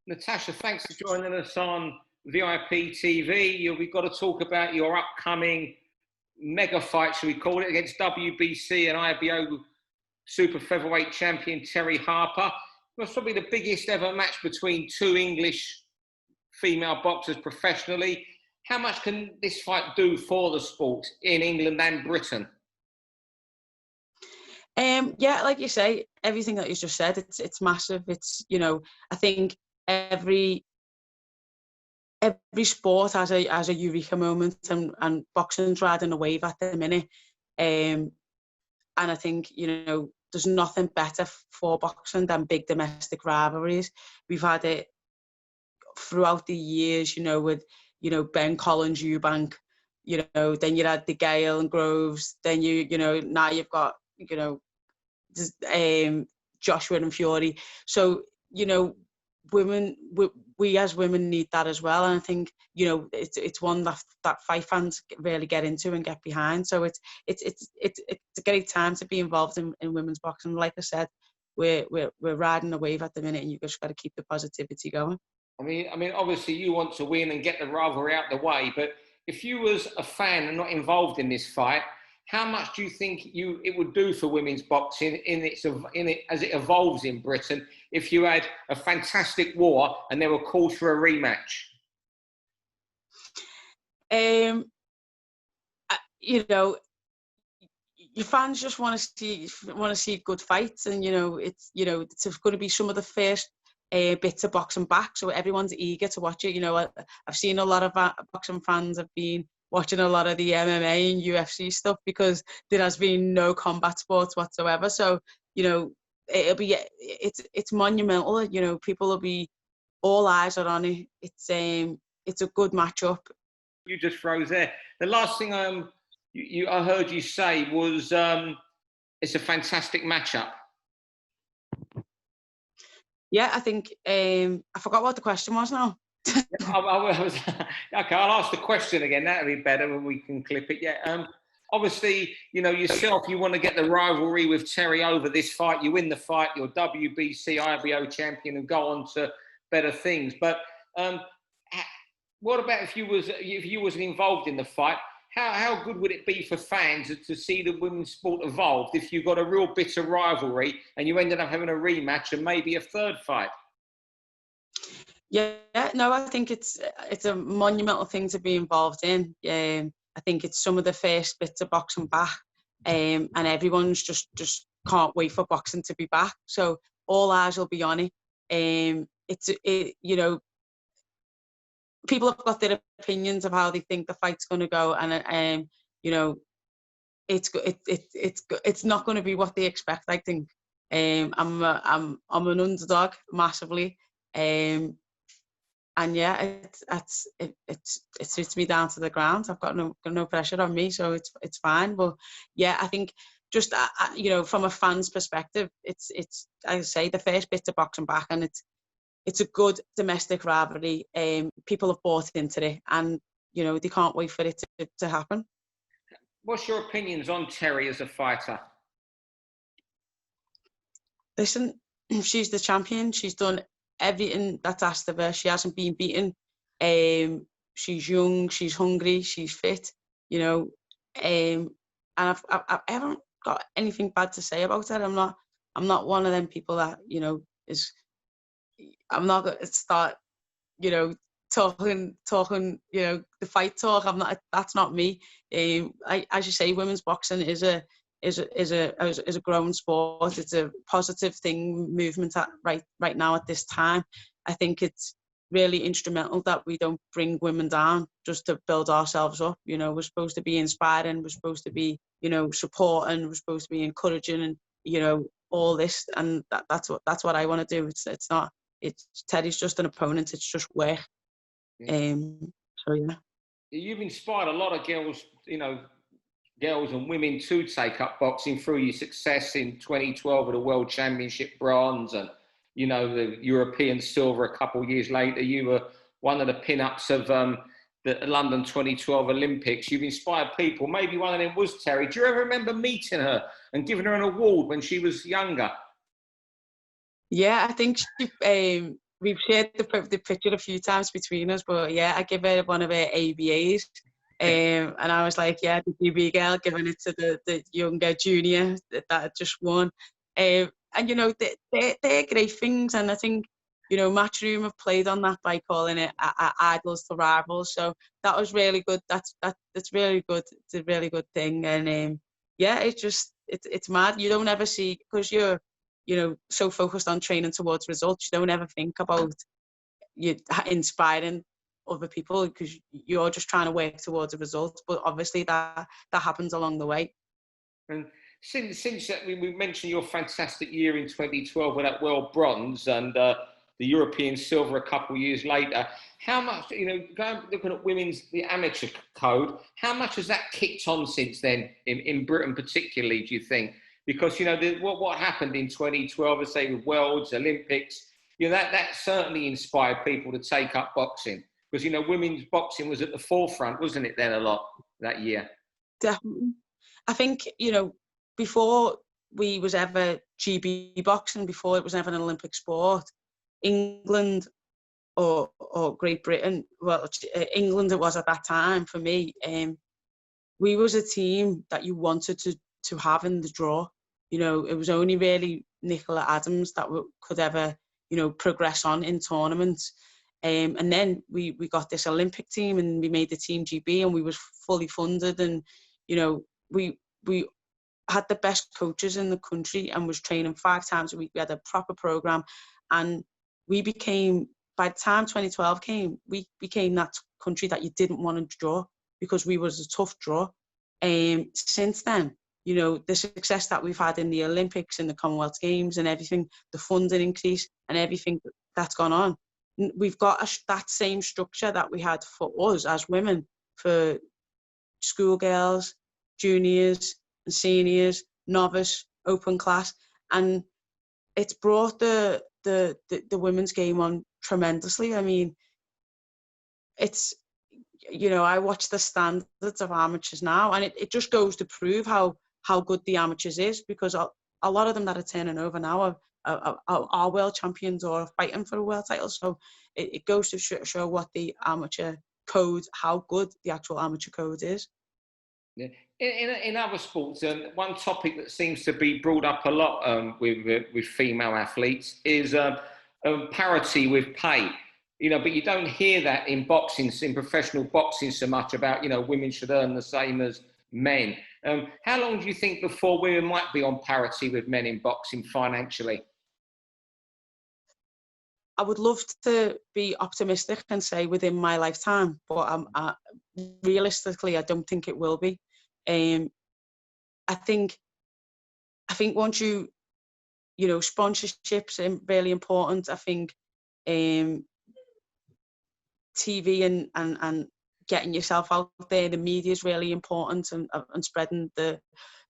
Natasha, thanks for joining us on VIP TV. We've got to talk about your upcoming mega fight, shall we call it, against WBC and IBO super featherweight champion Terri Harper. It's probably the biggest ever match between two English female boxers professionally. How much can this fight do for the sport in England and Britain? Yeah, like you say, everything that you just said, it's massive. It's, you know, I think every sport has a eureka moment, and boxing's riding a wave at the minute. And I think, you know, there's nothing better for boxing than big domestic rivalries. We've had it throughout the years, you know, with, you know, Ben Collins, Eubank, you know, then you had the Gale and Groves, then you know, now you've got, you know, Joshua and Fury. So, you know, we as women need that as well, and I think, you know, it's one that fight fans really get into and get behind. So it's a great time to be involved in women's boxing. Like I said, we're riding a wave at the minute, and you just got to keep the positivity going. I mean, obviously you want to win and get the rivalry out the way, but if you was a fan and not involved in this fight, how much do you think it would do for women's boxing as it evolves in Britain if you had a fantastic war and there were calls for a rematch? You know, your fans just want to see good fights, and you know, it's going to be some of the first bits of boxing back, so everyone's eager to watch it. You know, I've seen a lot of boxing fans have been watching a lot of the MMA and UFC stuff because there has been no combat sports whatsoever. So, you know, it's monumental. You know, people will be, all eyes are on it. It's a good matchup. You just froze there. The last thing I heard you say was it's a fantastic matchup. Yeah, I think I forgot what the question was now. Okay, I'll ask the question again. That'll be better when we can clip it. Yeah. Obviously, you know, yourself, you want to get the rivalry with Terri over this fight. You win the fight, you're WBC IBO champion, and go on to better things. But what about if you wasn't involved in the fight? How good would it be for fans to see the women's sport evolved if you got a real bitter rivalry and you ended up having a rematch and maybe a third fight? Yeah, no, I think it's a monumental thing to be involved in. I think it's some of the first bits of boxing back, and everyone's just can't wait for boxing to be back. So all eyes will be on it. You know, people have got their opinions of how they think the fight's going to go, and you know, it's not going to be what they expect. I think I'm an underdog massively. And yeah, it suits me down to the ground. I've got no pressure on me, so it's fine. But yeah, I think just you know, from a fan's perspective, it's as I say, the first bit of boxing back, and it's a good domestic rivalry. People have bought into it, and you know, they can't wait for it to happen. What's your opinions on Terri as a fighter? Listen, she's the champion. She's done everything that's asked of her. She hasn't been beaten. She's young, she's hungry, she's fit, you know, and I haven't got anything bad to say about her. I'm not one of them people that, you know, I'm not going to start, you know, talking, you know, the fight talk. That's not me. As you say, women's boxing is a growing sport. It's a positive thing, movement right now at this time. I think it's really instrumental that we don't bring women down just to build ourselves up. You know, we're supposed to be inspiring, we're supposed to be, you know, supporting, we're supposed to be encouraging, and you know, all this, and that's what I want to do. It's not, Terry's just an opponent, it's just work. Yeah. So yeah. You've inspired a lot of girls, you know, girls and women to take up boxing through your success in 2012 with the World Championship bronze, and you know, the European silver a couple of years later. You were one of the pin-ups of the London 2012 Olympics. You've inspired people. Maybe one of them was Terri. Do you ever remember meeting her and giving her an award when she was younger? Yeah, I think we've shared the picture a few times between us, but yeah, I give her one of her ABAs. And I was like, yeah, the GB girl, giving it to the younger junior that just won. And, you know, they're great things. And I think, you know, Matchroom have played on that by calling it idols to rivals. So that was really good. That's really good. It's a really good thing. And yeah, it's mad. You don't ever see, because you're, you know, so focused on training towards results, you don't ever think about you inspiring other people, because you're just trying to work towards a result. But obviously that happens along the way. And since that, we mentioned your fantastic year in 2012 with that world bronze and the European silver a couple of years later, how much, you know, looking at the amateur code, how much has that kicked on since then in Britain particularly, do you think? Because, you know, what happened in 2012, let's say with Worlds, Olympics, you know, that certainly inspired people to take up boxing. Because, you know, women's boxing was at the forefront, wasn't it, then a lot that year? Definitely. I think, you know, before we was ever GB boxing, before it was ever an Olympic sport, England or Great Britain, well, England it was at that time for me, we was a team that you wanted to have in the draw. You know, it was only really Nicola Adams that could ever, you know, progress on in tournaments. And then we got this Olympic team and we made the Team GB and we was fully funded, and, you know, we had the best coaches in the country and was training 5 times a week. We had a proper program, and we became, by the time 2012 came, we became that country that you didn't want to draw, because we was a tough draw. Since then, you know, the success that we've had in the Olympics and the Commonwealth Games and everything, the funding increase and everything that's gone on, we've got that same structure that we had for us as women, for schoolgirls, juniors and seniors, novice, open class, and it's brought the women's game on tremendously. I mean, it's, you know, I watch the standards of amateurs now, and it just goes to prove how good the amateurs is, because a lot of them that are turning over now are world champions or fighting for a world title. So it goes to show what the amateur code, how good the actual amateur code is. Yeah. In other sports, one topic that seems to be brought up a lot with female athletes is parity with pay. You know, but you don't hear that in boxing, in professional boxing, so much about, you know, women should earn the same as men. How long do you think before women might be on parity with men in boxing financially? I would love to be optimistic and say within my lifetime, but realistically, I don't think it will be. I think once you know, sponsorships are really important. I think TV and getting yourself out there, the media is really important, and spreading the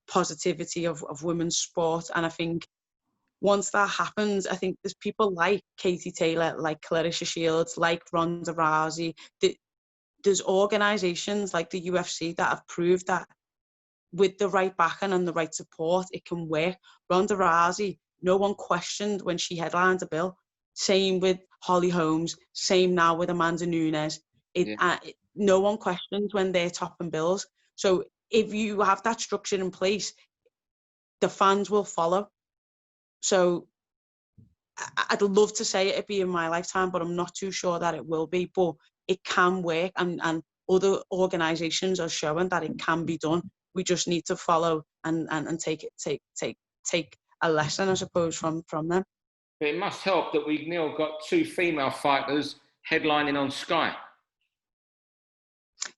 positivity of women's sport. And I think once that happens, I think there's people like Katie Taylor, like Clarissa Shields, like Ronda Rousey. There's organisations like the UFC that have proved that with the right backing and the right support, it can work. Ronda Rousey, no one questioned when she headlined a bill. Same with Holly Holmes. Same now with Amanda Nunes. No one questions when they're topping bills. So if you have that structure in place, the fans will follow. So I'd love to say it'd be in my lifetime, but I'm not too sure that it will be. But it can work, and other organisations are showing that it can be done. We just need to follow and take a lesson, I suppose, from them. But it must help that we've now got 2 female fighters headlining on Skype.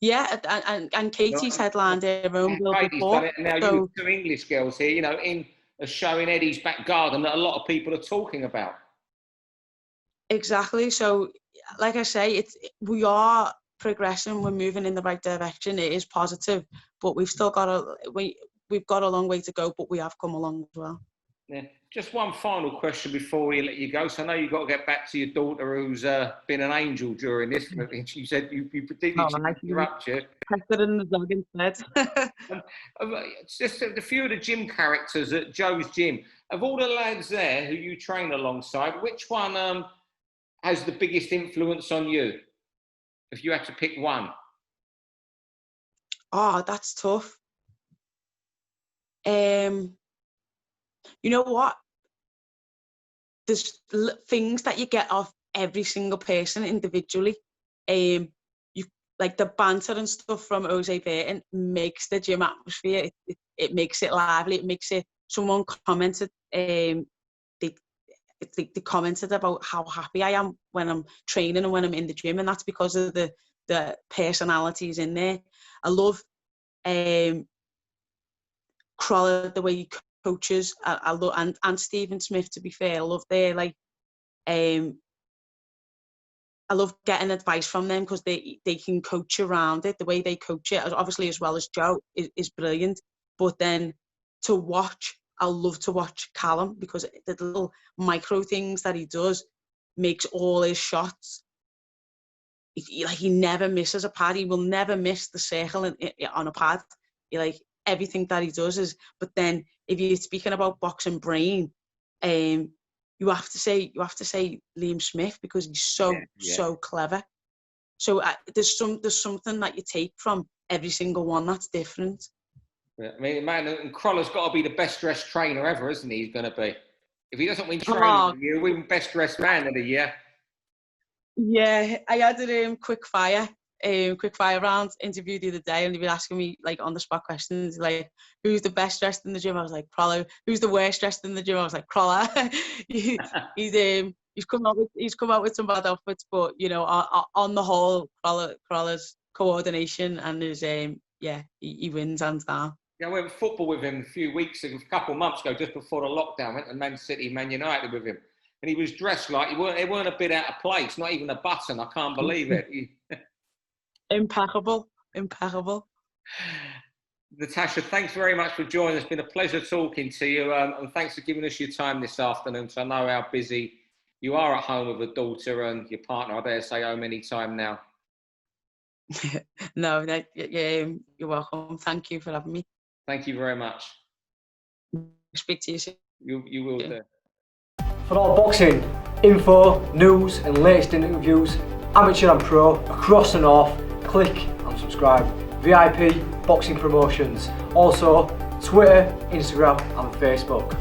Yeah, and Katie's headlined her own bill before. And now you have 2 English girls here, you know, in a show in Eddie's back garden that a lot of people are talking about. Exactly. So, like I say, we are progressing. We're moving in the right direction. It is positive, but we've still got we've got a long way to go. But we have come along as well. Yeah. Just one final question before we let you go. So I know you've got to get back to your daughter, who's been an angel during this. She said you predicted she'd interrupt you. Tested in the dog instead. Just a few of the gym characters at Joe's gym. Of all the lads there who you train alongside, which one has the biggest influence on you? If you had to pick one. Oh, that's tough. You know what? There's things that you get off every single person individually. You like the banter and stuff from Jose Burton makes the gym atmosphere. It makes it lively. It makes it. Someone commented. They commented about how happy I am when I'm training and when I'm in the gym, and that's because of the personalities in there. I love Crawler, the way he coaches. I love and Stephen Smith, to be fair. I love their I love getting advice from them because they can coach around it. The way they coach it, obviously, as well as Joe, is brilliant. But then to watch, I love to watch Callum because the little micro things that he does makes all his shots. He never misses a pad. He will never miss the circle on a pad. Everything that he does is. But then, if you're speaking about boxing brain, you have to say Liam Smith because he's so clever. So there's something that you take from every single one that's different. I mean, man, and Croller's got to be the best dressed trainer ever, isn't he? He's going to be. If he doesn't win training of the year, he'll win best dressed man of the year. Yeah, I had a quick fire round interview the other day, and they were asking me on the spot questions who's the best dressed in the gym? I was like, Crawler. Who's the worst dressed in the gym? I was like, Crawler. He's come out with some bad outfits, but on the whole, Crawler's coordination and his he wins hands down. Yeah, I went football with him a couple of months ago, just before the lockdown. Went to Man City, Man United with him. And he was dressed like it weren't a bit out of place, not even a button. I can't believe it. Impeccable. Natasha, thanks very much for joining us. It's been a pleasure talking to you. And thanks for giving us your time this afternoon. So I know how busy you are at home with a daughter and your partner. I dare say home any time now. No, you're welcome. Thank you for having me. Thank you very much. Speak to you soon. You will do. For all boxing info, news and latest interviews, amateur and pro, across the north, click and subscribe. VIP Boxing Promotions. Also Twitter, Instagram and Facebook.